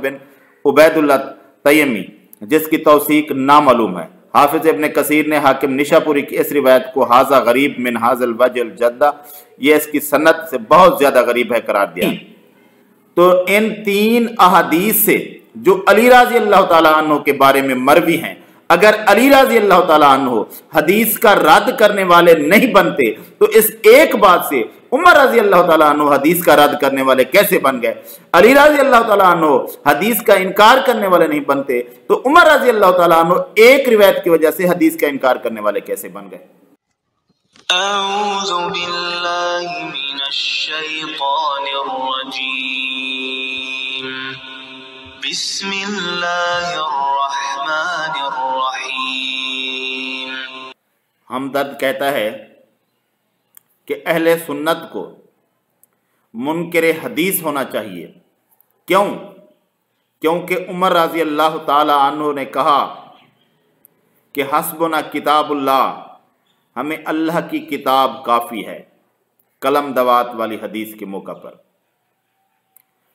बिन उबैदुल्लाह तयमी, जिसकी तौसीक नामालूम है। हाफिज इब्न कसीर ने हाकिम निशापुरी की इस रिवायत को हाजा गरीब मिन हाजल वजल जद्दा, ये इसकी सनद से बहुत ज्यादा गरीब है करार दिया। तो इन तीन अहादीस से जो अली रज़ी अल्लाह ताला अन्हु के बारे में मरवी हैं, अगर अली रज़ी अल्लाह ताला अन्हु हदीस का रद्द करने वाले नहीं बनते तो इस एक बात से उमर रज़ी अल्लाह ताला अन्हु हदीस का रद्द करने वाले कैसे बन गए? अली रज़ी अल्लाह ताला अन्हु हदीस का इनकार करने वाले नहीं बनते तो उमर रज़ी अल्लाह ताला अन्हु एक रिवायत की वजह से हदीस का इनकार करने वाले कैसे बन गए? अऊज़ु बिल्लाहि मिनश शैतानिर रजीम, बिस्मिल्लाहिर रहमानिर रहीम। हमदर्द कहता है कि अहले सुन्नत को मुनकिर हदीस होना चाहिए। क्यों? क्योंकि उमर रज़ी अल्लाह ताला अन्हु ने कहा कि हस्बुना किताबुल्लाह, हमें अल्लाह की किताब काफ़ी है, कलम दवात वाली हदीस के मौका पर।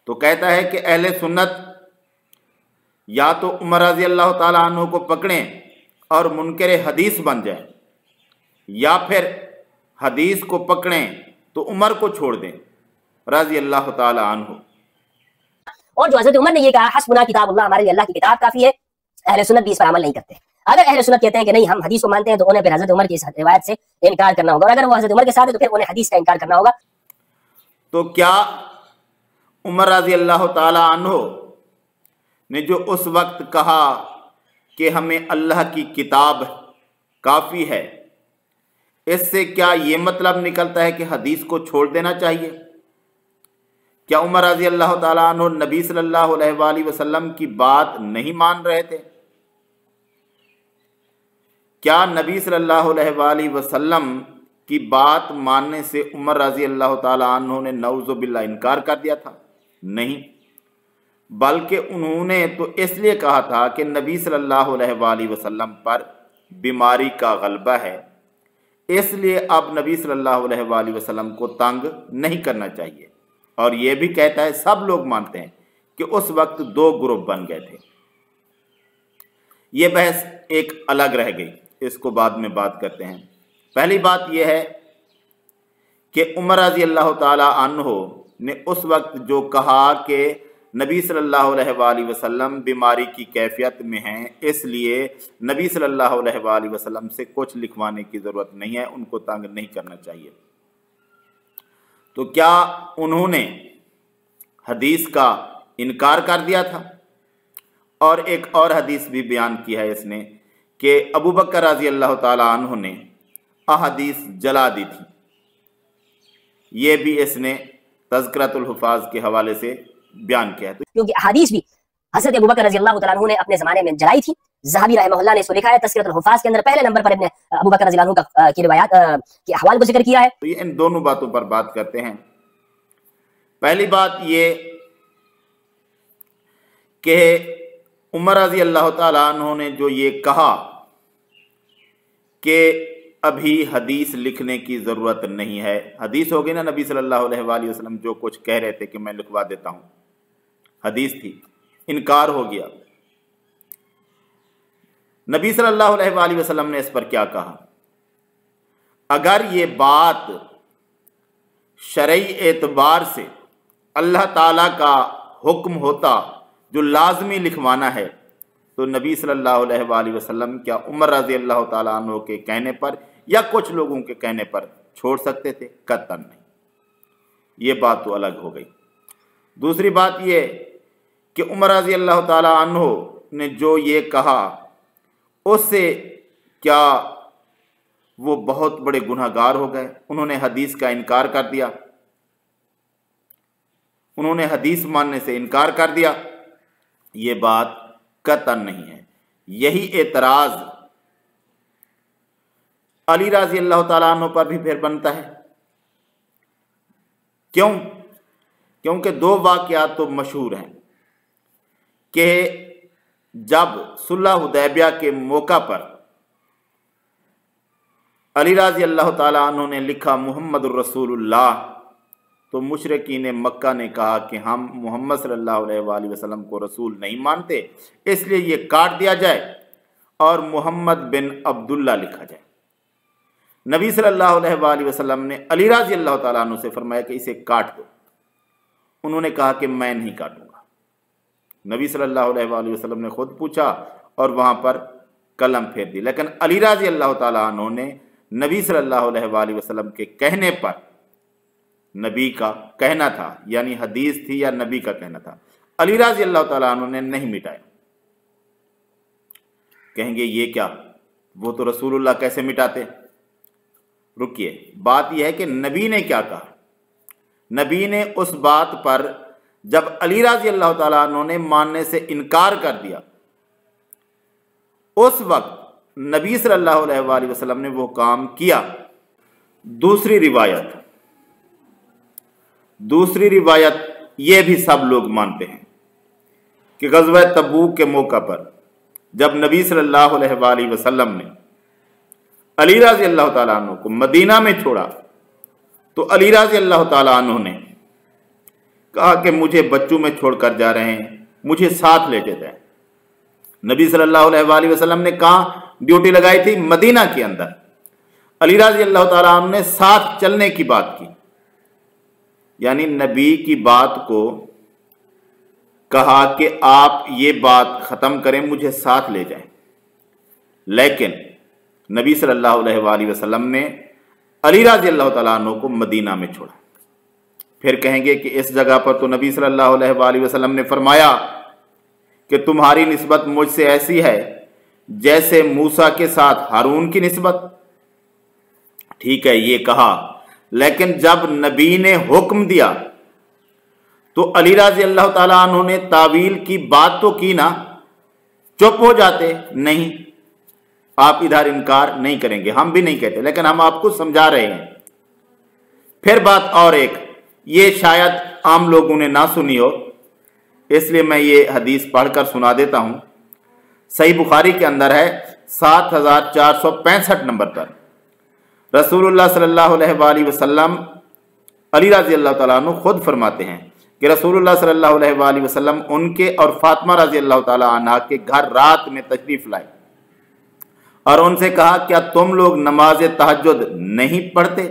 तो कहता है कि अहले सुन्नत या तो उमर रज़ी अल्लाह ताला अन्हु को पकड़ें और मुनकिर हदीस बन जाएं, या फिर हदीस को पकड़ें तो उमर को छोड़ दें रज़ी अल्लाह ताला अन्हु। और जो हज़रत उमर ने ये कहा हस्बुना किताबुल्लाह, हमारे लिए अल्लाह की किताब काफ़ी है, अहले सुन्नत भी इस पर अमल नहीं करते। अगर अहले सुन्नत कहते हैं कि नहीं हम हदीस को मानते हैं तो उन्हें फिर हज़रत उमर की इस रिवायत से इनकार करना होगा, और अगर वो हज़रत उमर के साथ है तो फिर उन्हें हदीस का इनकार करना होगा। तो क्या उमर रज़ी अल्लाह ताला अन्हु ने जो उस वक्त कहा कि हमें अल्लाह की किताब काफ़ी है, इससे क्या ये मतलब निकलता है कि हदीस को छोड़ देना चाहिए? क्या उमर रज़ी अल्लाह ताला अन्हु नबी सल्लल्लाहु अलैहि वसल्लम की बात नहीं मान रहे थे? क्या नबी सल्लल्लाहु अलैहि वसल्लम की बात मानने से उमर रज़ी अल्लाह ताला अन्हु ने नऊज़ु बिल्लाह इनकार कर दिया था? नहीं, बल्कि उन्होंने तो इसलिए कहा था कि नबी सल्लल्लाहु अलैहि वसल्लम पर बीमारी का गलबा है, इसलिए अब नबी सल्लल्लाहु अलैहि वसल्लम को तंग नहीं करना चाहिए। और ये भी कहता है, सब लोग मानते हैं कि उस वक्त दो ग्रुप बन गए थे। ये बहस एक अलग रह गई, इसको बाद में बात करते हैं। पहली बात यह है कि उमर रज़ी अल्लाह ताला अन्हु ने उस वक्त जो कहा कि नबी सल्लल्लाहु अलैहि वसल्लम बीमारी की कैफियत में हैं, इसलिए नबी सल्लल्लाहु अलैहि वसल्लम से कुछ लिखवाने की ज़रूरत नहीं है, उनको तंग नहीं करना चाहिए। तो क्या उन्होंने हदीस का इनकार कर दिया था? और एक और हदीस भी बयान की है इसने कि अबू बकर रज़ी अल्लाह ताला अन्हु ने अहदीस जला दी थी। ये भी इसने तज़किरतुल हुफ़ाज़ के हवाले से बयान किया है। क्योंकि हदीस भी हज़रत अबू बकर रज़ी अल्लाह ताला अन्हु ने अपने ज़माने में जलाई थी। ज़हाबी रहमहुल्लाह ने इसको लिखा है तज़किरतुल हुफ़ाज़ के अंदर, पहले नंबर पर इब्न अबू बकर रज़ी अल्लाह अन्हु की रिवायत के हवाले को जिक्र किया है। तो ये इन दोनों बातों पर बात करते हैं। पहली बात ये कि उमर रज़ी अल्लाह ताला अन्हु ने जो ये कहा कि अभी हदीस लिखने की ज़रूरत नहीं है, हदीस हो गई ना, नबी सल्लल्लाहु अलैहि वसल्लम जो कुछ कह रहे थे कि मैं लिखवा देता हूँ, हदीस थी, इनकार हो गया। नबी सल्लल्लाहु अलैहि वसल्लम ने इस पर क्या कहा? अगर ये बात शरई एतबार से अल्लाह ताला का हुक्म होता जो लाजमी लिखवाना है, तो नबी सल्लल्लाहु अलैहि वसल्लम क्या उमर रज़ी अल्लाह ताला अन्हु के कहने पर या कुछ लोगों के कहने पर छोड़ सकते थे? कतई नहीं। ये बात तो अलग हो गई। दूसरी बात ये कि उमर रज़ी अल्लाह ताला अन्हु ने जो ये कहा, उससे क्या वो बहुत बड़े गुनहगार हो गए? उन्होंने हदीस का इनकार कर दिया, उन्होंने हदीस मानने से इनकार कर दिया। ये बात कतई नहीं है। यही एतराज़ अली रज़ी अल्लाह ताला अन्हु पर भी फिर बनता है। क्यों? क्योंकि दो वाक़यात तो मशहूर हैं कि जब सुलह हुदैबिया के मौका पर अली रज़ी अल्लाह ताला अन्हु ने लिखा मुहम्मदुर रसूलुल्लाह, तो मुशरिकीन मक्का ने कहा कि हम मोहम्मद सल्लल्लाहु अलैहि वसल्लम को रसूल नहीं मानते, इसलिए ये काट दिया जाए और मोहम्मद बिन अब्दुल्ला लिखा जाए। नबी सल्लल्लाहु अलैहि वसल्लम ने अली रज़ी अल्लाह ताला अन्हु से फरमाया कि इसे काट दो। उन्होंने कहा कि मैं नहीं काटूंगा। नबी सल्लल्लाहु अलैहि वसल्लम ने खुद पूछा और वहां पर कलम फेर दी, लेकिन अली रज़ी अल्लाह ताला अन्हु ने नबी सल्लल्लाहु अलैहि वसल्लम के कहने पर, नबी का कहना था यानी हदीस थी या नबी का कहना था, अली रज़ी अल्लाह ताला अन्हु ने नहीं मिटाया। कहेंगे ये क्या, वो तो रसूलुल्लाह कैसे मिटाते? रुकिए, बात यह है कि नबी ने क्या कहा। नबी ने उस बात पर जब अली रज़ी अल्लाह ताला अन्हु ने मानने से इनकार कर दिया, उस वक्त नबी सल्लल्लाहु अलैहि वसल्लम ने वो काम किया। दूसरी रिवायत ये भी सब लोग मानते हैं कि ग़ज़वा तबूक के मौका पर जब नबी सल्लल्लाहु अलैहि वसल्लम ने अली रज़ी अल्लाह ताला अन्हु को मदीना में छोड़ा तो अली रज़ी अल्लाह ताला अन्हु ने कहा कि मुझे बच्चों में छोड़कर जा रहे हैं, मुझे साथ लेके जाए। नबी सल्लल्लाहु अलैहि वसल्लम ने कहाँ ड्यूटी लगाई थी? मदीना के अंदर। अली रज़ी अल्लाह ताला अन्हु ने साथ चलने की बात की, यानी नबी की बात को कहा कि आप ये बात ख़त्म करें, मुझे साथ ले जाएं। लेकिन नबी सल्लल्लाहु अलैहि वसल्लम ने अली रज़ी अल्लाह ताला अन्हु को मदीना में छोड़ा। फिर कहेंगे कि इस जगह पर तो नबी सल्लल्लाहु अलैहि वसल्लम ने फरमाया कि तुम्हारी निस्बत मुझसे ऐसी है जैसे मूसा के साथ हारून की निस्बत। ठीक है, ये कहा, लेकिन जब नबी ने हुक्म दिया तो अली रज़ी अल्लाह ताला अन्हु ने तावील की बात तो की ना, चुप हो जाते? नहीं, आप इधर इनकार नहीं करेंगे, हम भी नहीं कहते, लेकिन हम आपको समझा रहे हैं। फिर बात और एक, ये शायद आम लोगों ने ना सुनी हो, इसलिए मैं ये हदीस पढ़कर सुना देता हूं। सही बुखारी के अंदर है 7465 नंबर पर रसूलुल्लाह सल्लल्लाहु अलैहि वसल्लम, अली रज़ी अल्लाह ताला अन्हु खुद फरमाते हैं कि रसूलुल्लाह सल्लल्लाहु अलैहि वसल्लम उनके और फातिमा रज़ी अल्लाह ताला अन्हा के घर रात में तशरीफ लाए और उनसे कहा, क्या तुम लोग नमाज तहज्जुद नहीं पढ़ते?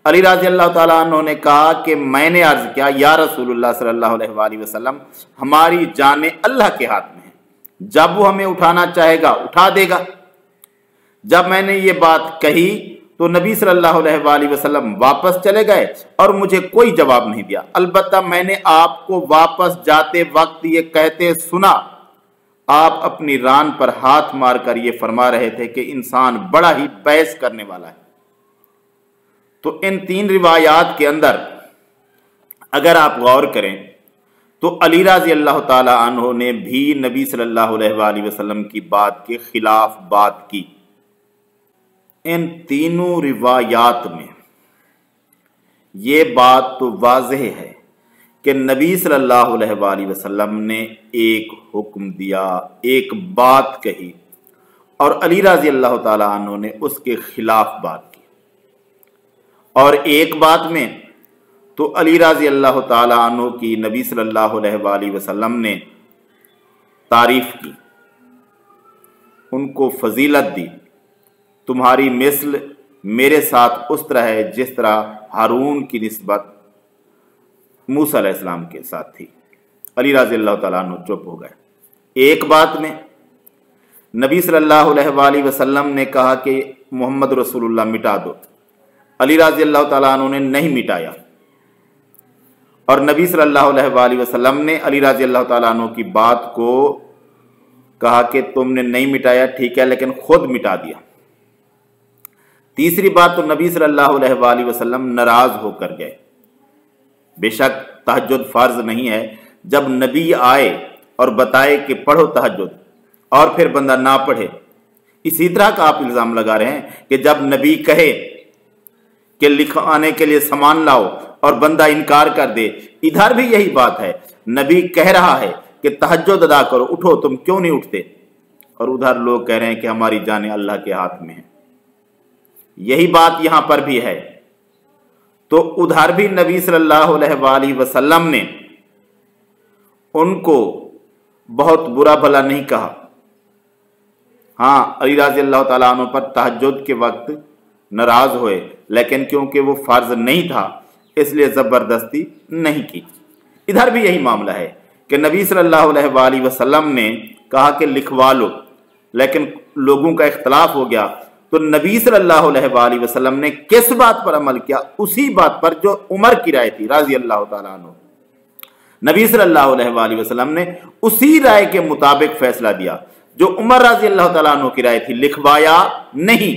अली रज़ी अल्लाह ताला अन्हु ने कहा कि मैंने अर्ज किया, या रसूलुल्लाह सल्लल्लाहु अलैहि वसल्लम, हमारी जानें अल्लाह के हाथ में है, जब वो हमें उठाना चाहेगा उठा देगा। जब मैंने ये बात कही तो नबी सल्लल्लाहु अलैहि वसल्लम वापस चले गए और मुझे कोई जवाब नहीं दिया। अलबत्ता मैंने आपको वापस जाते वक्त ये कहते सुना, आप अपनी रान पर हाथ मारकर ये फरमा रहे थे कि इंसान बड़ा ही बहस करने वाला है। तो इन तीन रिवायात के अंदर अगर आप गौर करें तो अली रज़ी अल्लाह ताला अन्हु ने भी नबी सल्लल्लाहु अलैहि वसल्लम की बात के खिलाफ बात की। इन तीनों रिवायात में ये बात तो वाज़ेह है कि नबी सल्लल्लाहु अलैहि वसल्लम ने एक हुक्म दिया, एक बात कही और अली रज़ी अल्लाह ताला अन्हु ने उसके खिलाफ बात की। और एक बात में तो अली रज़ी अल्लाह ताला अन्हु की नबी सल्लल्लाहु अलैहि वसल्लम ने तारीफ की, उनको फजीलत दी, तुम्हारी मिस्ल मेरे साथ उस तरह है जिस तरह हारून की निस्बत मूसा अलैहिस्सलाम के साथ थी। अली रज़ी अल्लाह ताला अन्हु चुप हो गए। एक बात में नबी सल्लल्लाहु अलैहि वसल्लम ने कहा कि मोहम्मद रसूलुल्लाह मिटा दो, अली रज़ी अल्लाह ताला अन्हु ने नहीं मिटाया और नबी सल्लल्लाहु अलैहि वसल्लम ने अली रज़ी अल्लाह ताला अन्हु की बात को कहा कि तुमने नहीं मिटाया, ठीक है, लेकिन खुद मिटा दिया। तीसरी बात तो नबी सल्लल्लाहु अलैहि वसल्लम नाराज होकर गए। बेशक तहज्जुद फर्ज नहीं है, जब नबी आए और बताए कि पढ़ो तहज्जुद और फिर बंदा ना पढ़े, इसी तरह का आप इल्जाम लगा रहे हैं कि जब नबी कहे कि लिखाने के लिए सामान लाओ और बंदा इनकार कर दे। इधर भी यही बात है, नबी कह रहा है कि तहज्जुद अदा करो, उठो, तुम क्यों नहीं उठते, और उधर लोग कह रहे हैं कि हमारी जानें अल्लाह के हाथ में है। यही बात यहां पर भी है। तो उधर भी नबी सल्लल्लाहु अलैहि वसल्लम ने उनको बहुत बुरा भला नहीं कहा। हाँ, अली रज़ी अल्लाह ताला अन्हु पर तहज्जुद के वक्त नाराज हुए, लेकिन क्योंकि वो फर्ज नहीं था इसलिए ज़बरदस्ती नहीं की। इधर भी यही मामला है कि नबी सल्लल्लाहु अलैहि वसल्लम ने कहा कि लिखवा लो, लेकिन लोगों का इख्तलाफ हो गया, तो नबी सल्लल्लाहु अलैहि वसल्लम ने किस बात पर अमल किया? उसी बात पर जो उमर की राय थी रज़ी अल्लाह ताला अन्हु। नबी सल्लल्लाहु अलैहि वसल्लम ने उसी राय के मुताबिक फैसला दिया जो उमर रज़ी अल्लाह ताला अन्हु की राय थी, लिखवाया नहीं।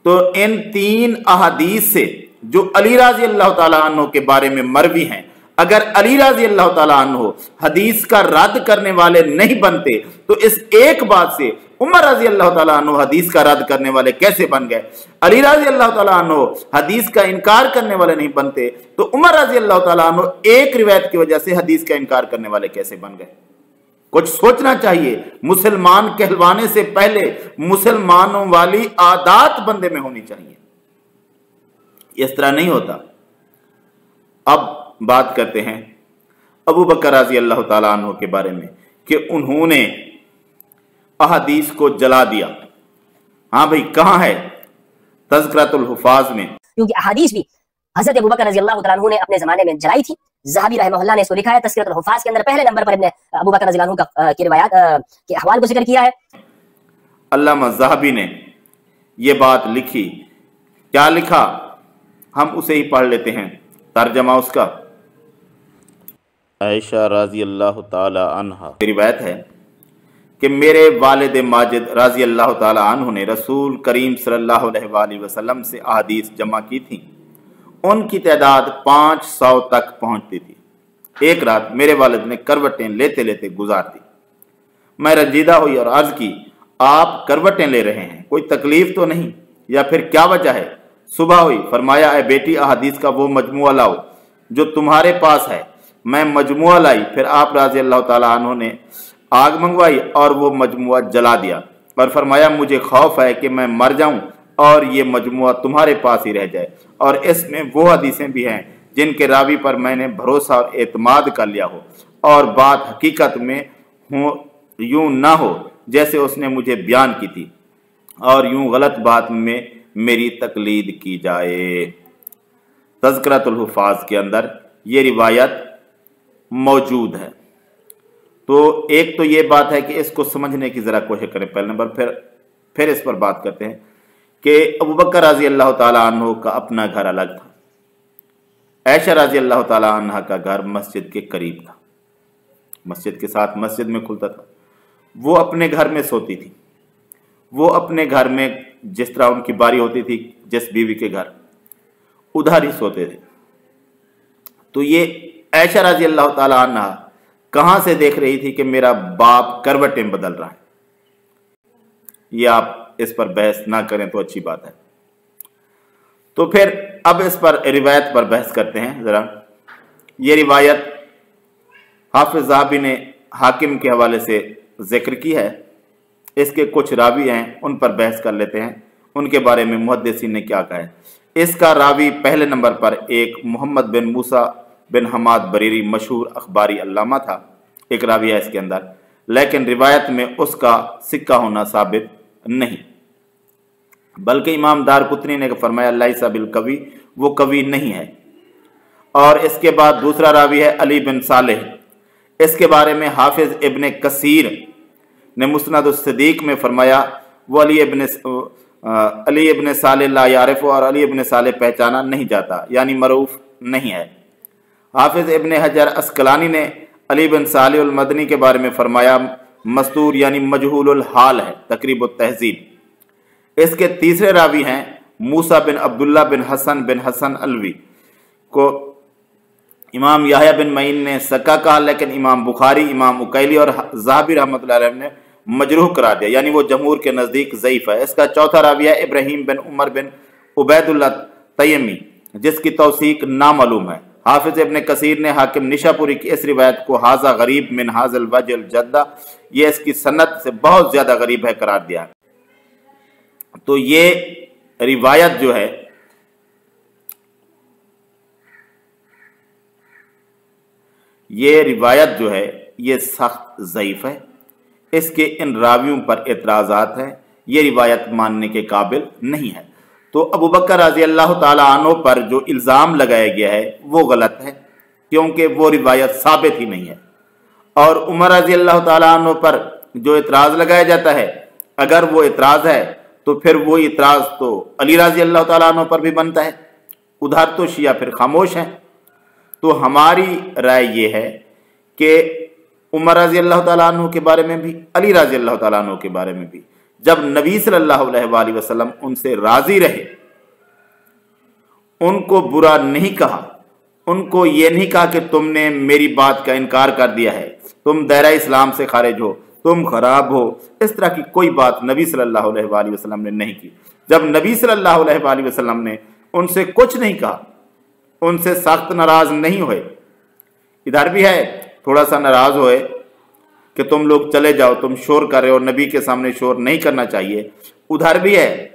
तो इन 3 अहादीस से जो अली रज़ी अल्लाह ताला अन्हु के बारे में मरवी हैं, अगर अली रज़ी अल्लाह ताला अन्हु हदीस का रद्द करने वाले नहीं बनते तो इस एक बात से उमर रज़ी अल्लाह ताला अन्हु हदीस का रद्द करने वाले कैसे बन गए? अली रज़ी अल्लाह ताला अन्हु हदीस का इनकार करने वाले नहीं बनते तो उमर रज़ी अल्लाह ताला अन्हु एक रिवायत की वजह से हदीस का इनकार करने वाले कैसे बन गए? कुछ सोचना चाहिए। मुसलमान कहलवाने से पहले मुसलमानों वाली आदत बंदे में होनी चाहिए, इस तरह नहीं होता। अब बात करते हैं अबू बकर रज़ी अल्लाह ताला अन्हु के बारे में कि उन्होंने अहादीस को जला दिया। हाँ भाई, कहाँ है? तज़किरतुल हुफ़ाज़ में, क्योंकि अहादीस भी हज़रत अबू बकर रज़ी अल्लाह ताला अन्हु ने अपने जमाने में जलाई थी। ज़हाबी रहमहुल्लाह ने इसको लिखा है तज़किरतुल हुफ़ाज़ के अंदर, पहले नंबर पर इब्ने अबू बकर रज़ी अल्लाह अन्हु की रिवायत के अहवाल को जिक्र किया है। अल्लामा ज़हाबी ने ये बात लिखी। क्या लिखा? हम उसे ही पढ़ लेते हैं, तर्जमा उसका। आयशा रज़ी अल्लाह ताला अन्हा की रिवायत है कि मेरे वालिद माजिद रज़ी अल्लाह ताला अन्हु ने रसूल करीम सल्लल्लाहु अलैहि वसल्लम से अहादीस जमा की थी। उनकी तादाद 500 तक पहुंचती थी। एक रात मेरे वालिद ने करवटें लेते लेते गुजार दी। मैं रंजीदा हुई और अर्ज की, आप करवटें ले रहे हैं, कोई तकलीफ तो नहीं, या फिर क्या वजह है? सुबह हुई, फरमाया, ए बेटी, अहादीस का वो मजमुआ लाओ जो तुम्हारे पास है। मैं मजमुआ लाई, फिर आप रज़ी अल्लाह ताला अन्हु ने आग मंगवाई और वो मजमुआ जला दिया और फरमाया, मुझे खौफ है कि मैं मर जाऊं और ये मजमुआ तुम्हारे पास ही रह जाए, और इसमें वो हदीसें भी हैं जिनके रावी पर मैंने भरोसा और एतमाद कर लिया हो और बात हकीकत में हो यूं ना हो जैसे उसने मुझे बयान की थी, और यूं गलत बात में मेरी तकलीद की जाए। तज़किरतुल हुफ़ाज़ के अंदर ये रिवायत मौजूद है। तो एक तो ये बात है कि इसको समझने की ज़रा कोशिश करें पहले नंबर, फिर इस पर बात करते हैं कि अबू बकर रज़ी अल्लाह ताला अन्हु का अपना घर अलग था। आयशा रज़ी अल्लाह ताला अन्हा का घर मस्जिद के करीब था, मस्जिद के साथ मस्जिद में खुलता था। वो अपने घर में सोती थी, वो अपने घर में जिस तरह उनकी बारी होती थी जिस बीवी के घर, उधर ही सोते थे। तो ये आयशा रज़ी अल्लाह ताला अन्हा कहाँ से देख रही थी कि मेरा बाप करवटें बदल रहा है? ये आप इस पर बहस ना करें तो अच्छी बात है। तो फिर अब इस पर रिवायत पर बहस करते हैं ज़रा। ये रिवायत हाफिज़ ज़हाबी ने हाकिम के हवाले से जिक्र की है। इसके कुछ रावी हैं, उन पर बहस कर लेते हैं, उनके बारे में मुहद्दिसीन ने क्या कहा है। इसका रावी पहले नंबर पर एक मोहम्मद बिन मूसा बिन हमाद बरीरी मशहूर अखबारी अल्लामा था, एक रावी है इसके अंदर, लेकिन रिवायत में उसका सिक्का होना साबित नहीं, बल्कि इमाम दारकुतनी ने फरमाया लैसा बिल कवी, वो कवी नहीं है। और इसके बाद दूसरा रावी है अली बिन सालेह। इसके बारे में हाफिज इब्ने कसीर ने मुस्नद उस-सिद्दीक में फरमाया वो अली इब्ने सालेह ला यारिफ, और अली इब्ने सालेह पहचाना नहीं जाता, यानी मरूफ नहीं है। हाफिज इब्ने हजर अस्कलानी ने अली बिन सालेह अल मदनी के बारे में फरमाया मस्तूर, यानी मजहूलुल हाल है, तकरीबुत तहजीब। इसके तीसरे रावी हैं मूसा बिन अब्दुल्ला बिन हसन अलवी, को इमाम याहया बिन मईन ने सका कहा, लेकिन इमाम बुखारी, इमाम उकैली और ज़हाबी रहमतुल्लाह अलैह ने मजरूह करार दिया, यानी वो जमहूर के नज़दीक ज़ईफ़ है। इसका चौथा रावी है इब्राहीम बिन उमर बिन उबैदुल्लाह तयमी, जिसकी तौसीक नामालूम है। हाफिज इब्ने कसीर ने हाकिम निशापुरी की इस रिवायत को हाजा गरीब मिन हाजल वजल जद्दा, ये इसकी सन्नत से बहुत ज़्यादा गरीब है करार दिया। तो ये रिवायत जो है یہ روایت جو ہے یہ سخت ضعیف ہے، اس کے ان راویوں پر اعتراضات ہیں، یہ روایت ماننے کے قابل نہیں ہے۔ تو ابو بکر رضی اللہ تعالیٰ عنہ پر جو الزام لگایا گیا ہے وہ غلط ہے، کیونکہ وہ روایت ثابت ہی نہیں ہے۔ اور عمر رضی اللہ تعالیٰ عنہ پر جو اعتراض لگایا جاتا ہے، اگر وہ اعتراض ہے تو پھر وہ اعتراض تو علی رضی اللہ تعالیٰ عنہ پر بھی بنتا ہے، ادھر تو شیعہ پھر خاموش ہیں۔ تو ہماری رائے یہ ہے کہ عمر رضی اللہ تعالیٰ عنہ کے بارے میں بھی، علی رضی اللہ تعالیٰ عنہ کے بارے میں بھی، جب نبی صلی اللہ علیہ وآلہ وسلم ان سے راضی رہے، ان کو برا نہیں کہا، ان کو یہ نہیں کہا کہ تم نے میری بات کا انکار کر دیا ہے، تم دائرہ اسلام سے خارج ہو، تم خراب ہو، اس طرح کی کوئی بات نبی صلی اللہ علیہ وآلہ وسلم نے نہیں کی۔ جب نبی صلی اللہ علیہ وآلہ وسلم نے ان سے کچھ نہیں کہا، ان سے سخت ناراض نہیں ہوئے، ادھر بھی ہے تھوڑا سا ناراض ہوئے کہ تم لوگ چلے جاؤ، تم شور کر رہے ہو، نبی کے سامنے شور نہیں کرنا چاہیے، ادھر بھی ہے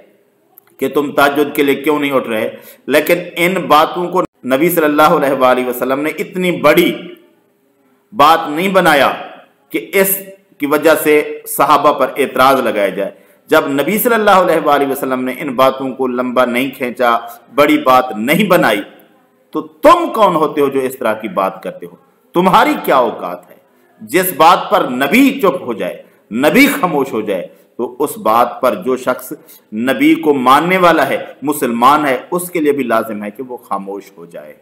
کہ تم تہجد کے لیے کیوں نہیں اٹھ رہے، لیکن ان باتوں کو نبی صلی اللہ علیہ وآلہ وسلم نے اتنی بڑی بات نہیں بنایا کہ اس کی وجہ سے صحابہ پر اعتراض لگایا جائے۔ جب نبی صلی اللہ علیہ وآلہ وسلم نے ان باتوں کو لمبا نہیں کھینچا، بڑی بات نہیں بنائی، تو تم کون ہوتے ہو جو اس طرح کی بات کرتے ہو؟ تمہاری کیا اوقات ہے؟ جس بات پر نبی چپ ہو جائے، نبی خاموش ہو جائے، تو اس بات پر جو شخص نبی کو ماننے والا ہے، مسلمان ہے، اس کے لیے بھی لازم ہے کہ وہ خاموش ہو جائے۔